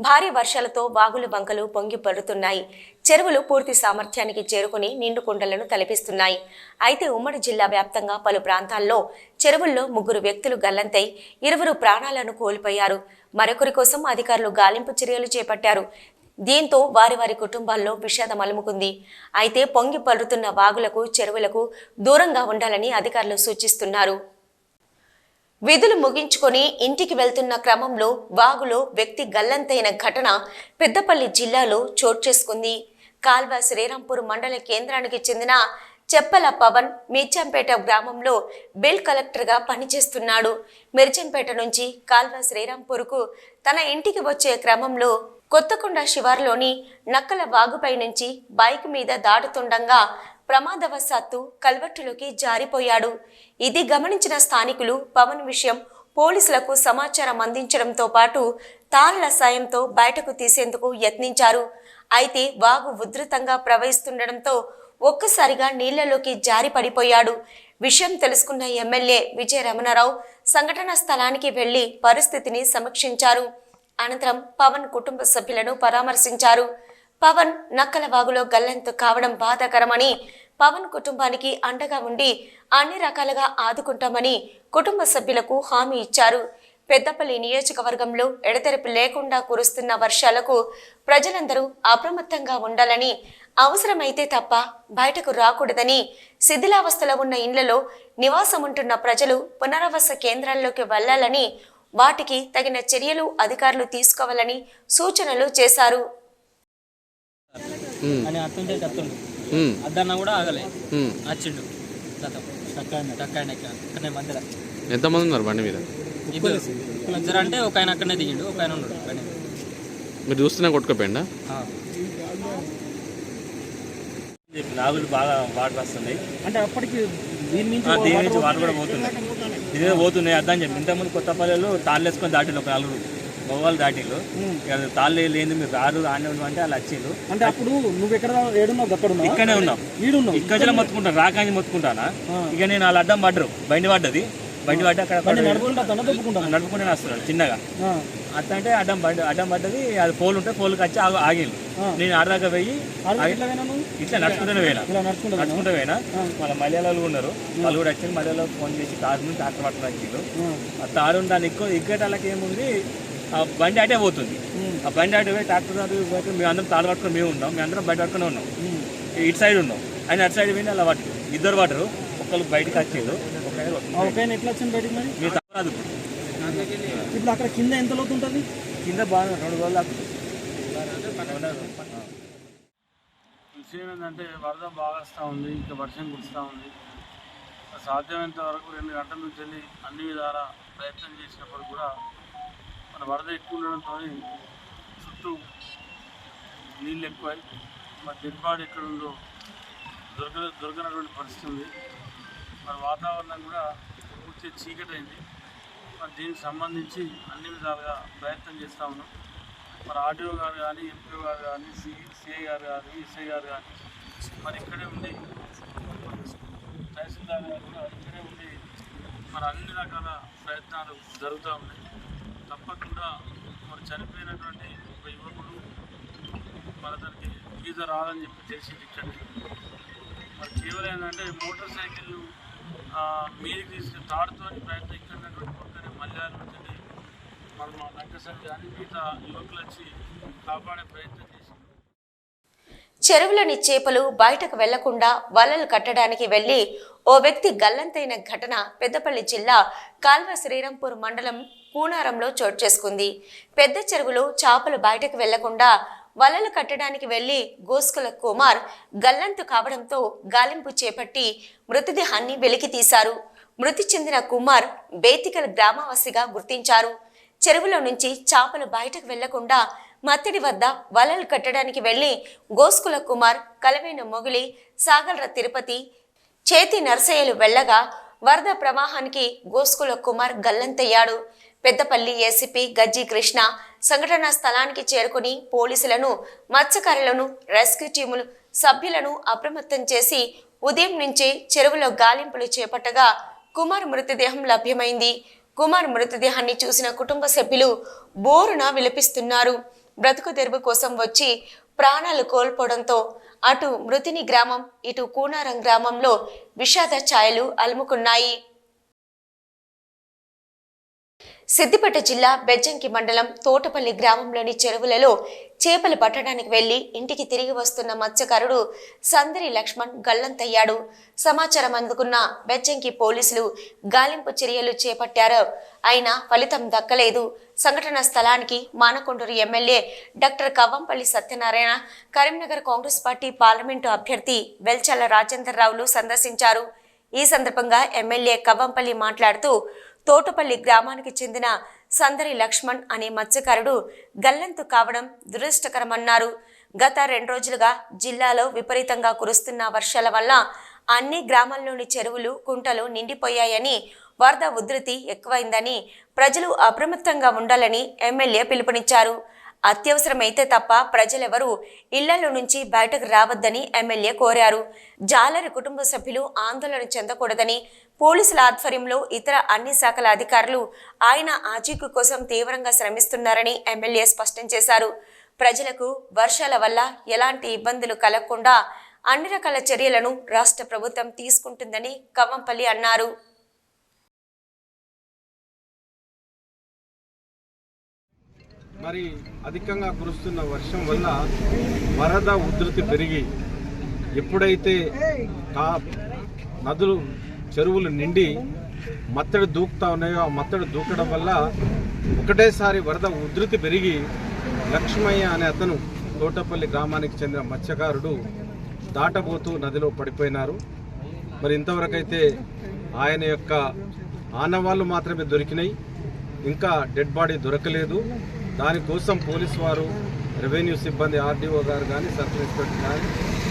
భారీ వర్షాలతో వాగులు వంకలు పొంగి పడుతున్నాయి. చెరువులు పూర్తి సామర్థ్యానికి చేరుకుని నిండు కుండలను తలపిస్తున్నాయి. అయితే ఉమ్మడి జిల్లా వ్యాప్తంగా పలు ప్రాంతాల్లో చెరువుల్లో 3 వ్యక్తులు గల్లంతై 20 ప్రాణాలను కోల్పోయారు. మరొకరి కోసం అధికారులు గాలింపు చర్యలు చేపట్టారు. దీంతో వారి కుటుంబాల్లో విషాదం అలుముకుంది. అయితే పొంగి పడుతున్న వాగులకు చెరువులకు దూరంగా ఉండాలని అధికారులు సూచిస్తున్నారు. విధులు ముగించుకొని ఇంటికి వెళ్తున్న క్రమంలో వాగులో వ్యక్తి గల్లంతైన ఘటన పెద్దపల్లి జిల్లాలో చోటు చేసుకుంది. కాల్వ శ్రీరాంపూర్ మండల కేంద్రానికి చెందిన చెప్పల పవన్ మిర్జంపేట గ్రామంలో బిల్ కలెక్టర్గా పనిచేస్తున్నాడు. మిర్జంపేట నుంచి కాల్వ శ్రీరాంపూర్కు తన ఇంటికి వచ్చే క్రమంలో కొత్తకొండ శివార్లోని నక్కల వాగుపై నుంచి బైక్ మీద దాటుతుండగా ప్రమాదవశాత్తు కల్వర్టులోకి జారిపోయాడు. ఇది గమనించిన స్థానికులు పవన్ విషయం పోలీసులకు సమాచారం అందించడంతో పాటు తాళ్ల సాయంతో బయటకు తీసేందుకు యత్నించారు. అయితే వాగు ఉధృతంగా ప్రవహిస్తుండటంతో ఒక్కసారిగా నీళ్లలోకి జారి పడిపోయాడు. విషయం తెలుసుకున్న ఎమ్మెల్యే విజయ రమణారావు సంఘటనా స్థలానికి వెళ్లి పరిస్థితిని సమీక్షించారు. అనంతరం పవన్ కుటుంబ సభ్యులను పరామర్శించారు. పవన్ నక్కల వాగులో గల్లంతు కావడం బాధాకరమని, పవన్ కుటుంబానికి అండగా ఉండి అన్ని రకాలుగా ఆదుకుంటామని కుటుంబ సభ్యులకు హామీ ఇచ్చారు. పెద్దపల్లి నియోజకవర్గంలో ఎడతెరిపి లేకుండా కురుస్తున్న వర్షాలకు ప్రజలందరూ అప్రమత్తంగా ఉండాలని, అవసరమైతే తప్ప బయటకు రాకూడదని, శిథిలావస్థలో ఉన్న ఇండ్లలో నివాసముంటున్న ప్రజలు పునరావాస కేంద్రాల్లోకి వెళ్లాలని, వాటికి తగిన చర్యలు అధికారులు తీసుకోవాలని సూచనలు చేశారు. ఎంతమంది ఉన్నారు బండి మీద? ఇద్దరు అంటే ఒక ఆయన అక్కడనే దిగిండు, ఒక ఆయన ఉన్నాడు. మీరు చూస్తున్నా కొట్టుకోపోయిందా? నాగులు బాగా వాటర్ వస్తున్నాయి అంటే అప్పటికి దీని నుంచి వాటర్ కూడా పోతున్నాయి. ఇదే పోతున్నాయి అర్థం చెప్పి ఇంతకుముందు కొత్తపల్లెలో తాళ్ళు వేసుకొని దాటిలు ఒక 4 మగవాళ్ళు దాటిలు. తాళ్ళు లేదు మీరు రారు ఆనే అంటే వాళ్ళు వచ్చిండ్రు. అంటే అప్పుడు నువ్వు ఎక్కడ ఏడున్నావు? అక్కడ ఇక్కడనే ఉన్నావు. ఇక్కడ మొత్తుకుంటాను రాకాంచి మొత్తుకుంటానా. ఇక నేను వాళ్ళు అడ్డం పడ్డరు, బండి పడ్డది. బండి పడ్డ అక్కడ నడుపుకుంటే వస్తున్నాడు చిన్నగా. అట్లా అంటే అడ్డం పడ్డది. అది పోల్ ఉంటే పోల్కి వచ్చి ఆగిండు. నేను ఆడదాకా పోయి ఇట్లా నడుచుకుంటూనే పోయినా. మళ్ళీ మలయాళాలు ఉన్నారు, వాళ్ళు కూడా వచ్చి మలయాళ ఫోన్ చేసి కారు నుంచి ట్రాక్టర్ పట్టుకుని వచ్చిండు. ఆ తారు దాన్ని ఎక్కేటాళ్ళకి ఏముంది, ఆ బండి అటే పోతుంది. ఆ బండి అటే పోయి ట్రాక్టర్ మేము అందరం తాడు పట్టుకొని మేము ఉన్నాం, మేము అందరం బయట పట్టుకునే ఉన్నాం. ఇటు సైడ్ ఉన్నాం, ఆయన అటు సైడ్ పోయి అలా పట్టు ఇద్దరు పట్టరు. ఒకళ్ళు బయటకు వచ్చేది, ఎట్లా వచ్చింది బయటకు? మరి మీరు తప్పరాదు. ఇప్పుడు అక్కడ కింద ఎంత లోతు ఉంటుంది? కింద బాగా 2 రోజులు విషయం ఏంటంటే వరద బాగా వస్తూ ఉంది, ఇంకా వర్షం కురుస్తూ ఉంది. సాధ్యమైనంత వరకు 2 గంటల నుంచి వెళ్ళి అన్ని విధాల ప్రయత్నం చేసినప్పుడు కూడా మన వరద ఎక్కువ ఉండడంతో చుట్టూ నీళ్ళు ఎక్కువై మరి డెడ్ బాడీ ఎక్కడ ఉందో దొరకనటువంటి పరిస్థితి ఉంది. మరి వాతావరణం కూడా పూర్తి చీకటి అయింది. మరి దీనికి సంబంధించి అన్ని విధాలుగా ప్రయత్నం చేస్తూ ఉన్నాం. మరి ఆర్డీఓ గారు కానీ, ఎంపీఓ గారు కానీ, సిఐ గారు కానీ, ఎస్ఐ గారు కానీ మరి ఇక్కడే ఉండి, తహసీల్దార్ గారు కూడా ఇక్కడే ఉండి మరి అన్ని రకాల ప్రయత్నాలు జరుగుతూ ఉన్నాయి. తప్పకుండా మరి చనిపోయినటువంటి ఒక యువకుడు మరి అతనికి ఈత రాదని చెప్పి తెలిసింది ఇక్కడికి. మరి కేవలం ఏంటంటే మోటార్ సైకిల్ మీదికి తీసుకుని తాడుతో ప్రయత్నం ఇక్కడ కొడుకునే మల్యాల నుంచి మరి మా వెంకటేశ్వర కానీ మిగతా యువకులు వచ్చి కాపాడే ప్రయత్నం చేసి చెరువులోని చేపలు బయటకు వెళ్లకుండా వలలు కట్టడానికి వెళ్లి ఓ వ్యక్తి గల్లంతైన ఘటన పెద్దపల్లి జిల్లా కాల్వ శ్రీరాంపూర్ మండలం కూనారంలో చోటు చేసుకుంది. పెద్ద చెరువులో చేపలు బయటకు వెళ్లకుండా వలలు కట్టడానికి వెళ్లి గోస్కుల కుమార్ గల్లంతు కావడంతో గాలింపు చేపట్టి మృతదేహాన్ని వెలికి తీశారు. మృతి చెందిన కుమార్ బేతికల్ గ్రామవాసిగా గుర్తించారు. చెరువులో నుంచి చేపలు బయటకు వెళ్లకుండా మత్తడి వద్ద వలలు కట్టడానికి వెళ్లి గోస్కుల కుమార్, కలవేన మొగిలి, సాగల్ర తిరుపతి, చేతి నర్సయ్యలు వెళ్లగా వరద ప్రవాహానికి గోస్కుల కుమార్ గల్లంతయ్యాడు. పెద్దపల్లి ఏసీపీ గజ్జి కృష్ణ సంఘటనా స్థలానికి చేరుకుని పోలీసులను, మత్స్యకారులను, రెస్క్యూ టీములు సభ్యులను అప్రమత్తం చేసి ఉదయం నుంచే చెరువులో గాలింపులు చేపట్టగా కుమార్ మృతదేహం లభ్యమైంది. కుమార్ మృతదేహాన్ని చూసిన కుటుంబ సభ్యులు బోరున విలపిస్తున్నారు. బ్రతుకు తెరువు కోసం వచ్చి ప్రాణాలు కోల్పోవడంతో అటు మృతిని గ్రామం ఇటు కూనారం గ్రామంలో విషాద ఛాయలు అలుముకున్నాయి. సిద్దిపేట జిల్లా బెజ్జంకి మండలం తోటపల్లి గ్రామంలోని చెరువులలో చేపలు పట్టడానికి వెళ్లి ఇంటికి తిరిగి వస్తున్న మత్స్యకారుడు సందరి లక్ష్మణ్ గల్లంతయ్యాడు. సమాచారం అందుకున్న బెజ్జంకి పోలీసులు గాలింపు చర్యలు చేపట్టారు. అయినా ఫలితం దక్కలేదు. సంఘటన స్థలానికి Manakondur MLA doctor Kavvampalli Satyanarayana, Karimnagar Congress party parliament అభ్యర్థి వెల్చాల రాజేందర్ రావులు సందర్శించారు. ఈ సందర్భంగా ఎమ్మెల్యే కవ్వంపల్లి మాట్లాడుతూ తోటపల్లి గ్రామానికి చెందిన సందరి లక్ష్మణ్ అనే మత్స్యకారుడు గల్లంతు కావడం దురదృష్టకరమన్నారు. గత 2 రోజులుగా జిల్లాలో విపరీతంగా కురుస్తున్న వర్షాల వల్ల అన్ని గ్రామాల్లోని చెరువులు, కుంటలు నిండిపోయాయని, వరద ఉధృతి ఎక్కువైందని ప్రజలు అప్రమత్తంగా ఉండాలని ఎమ్మెల్యే పిలుపునిచ్చారు. అత్యవసరమైతే తప్ప ప్రజలెవరూ ఇళ్లలో నుంచి బయటకు రావద్దని ఎమ్మెల్యే కోరారు. జాలరి కుటుంబ సభ్యులు ఆందోళన చెందకూడదని, పోలీసుల ఆధ్వర్యంలో ఇతర అన్ని శాఖల అధికారులు ఆయన ఆచూకీ కోసం తీవ్రంగా శ్రమిస్తున్నారని ఎమ్మెల్యే స్పష్టం చేశారు. ప్రజలకు వర్షాల వల్ల ఎలాంటి ఇబ్బందులు కలగకుండా అన్ని రకాల చర్యలను రాష్ట్ర ప్రభుత్వం తీసుకుంటుందని కవ్వంపల్లి అన్నారు. మరి అధికంగా కురుస్తున్న వర్షం వల్ల వరద ఉధృతి పెరిగి ఎప్పుడైతే నదులు, చెరువులు నిండి మత్తడి దూకుతా ఉన్నాయో ఆ మత్తడి దూకడం వల్ల ఒకటేసారి వరద ఉధృతి పెరిగి లక్ష్మయ్య అనే అతను తోటపల్లి గ్రామానికి చెందిన మత్స్యకారుడు దాటబోతూ నదిలో పడిపోయినారు. మరి ఇంతవరకైతే ఆయన యొక్క ఆనవాళ్ళు మాత్రమే దొరికినాయి. ఇంకా డెడ్ బాడీ దొరకలేదు. దానికోసం పోలీసు వారు, రెవెన్యూ సిబ్బంది, ఆర్డీఓ గారు కానీ, సర్కిల్ ఇన్స్పెక్టర్ కానీ,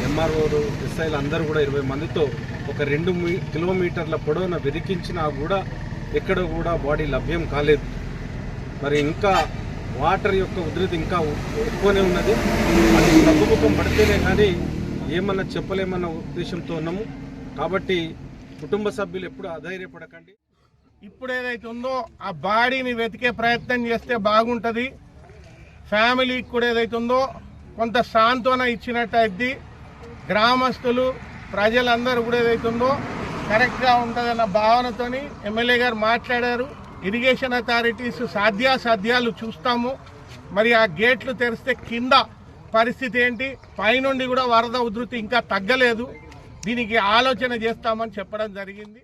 ఎంఆర్ఓలు, ఎస్ఐలు అందరూ కూడా 20 మందితో ఒక 2 కిలోమీటర్ల పొడవున వెదికించినా కూడా ఎక్కడ కూడా బాడీ లభ్యం కాలేదు. మరి ఇంకా వాటర్ యొక్క ఉధృతి ఇంకా ఎక్కువనే ఉన్నది. అది తగ్గుముఖం పడితేనే కానీ ఏమన్నా చెప్పలేమన్న ఉద్దేశంతో ఉన్నాము. కాబట్టి కుటుంబ సభ్యులు ఎప్పుడు అధైర్యపడకండి. ఇప్పుడు ఏదైతే ఉందో ఆ బాడీని వెతికే ప్రయత్నం చేస్తే బాగుంటుంది. ఫ్యామిలీకి కూడా ఏదైతే ఉందో కొంత సాంత్వన ఇచ్చినట్టు అయింది. గ్రామస్తులు, ప్రజలందరూ కూడా ఏదైతే ఉందో కరెక్ట్గా ఉంటుందన్న భావనతోని ఎమ్మెల్యే గారు మాట్లాడారు. ఇరిగేషన్ అథారిటీస్ సాధ్యాసాధ్యాలు చూస్తాము. మరి ఆ గేట్లు తెరిస్తే కింద పరిస్థితి ఏంటి, పైనుండి కూడా వరద ఉధృతి ఇంకా తగ్గలేదు. దీనికి ఆలోచన చేస్తామని చెప్పడం జరిగింది.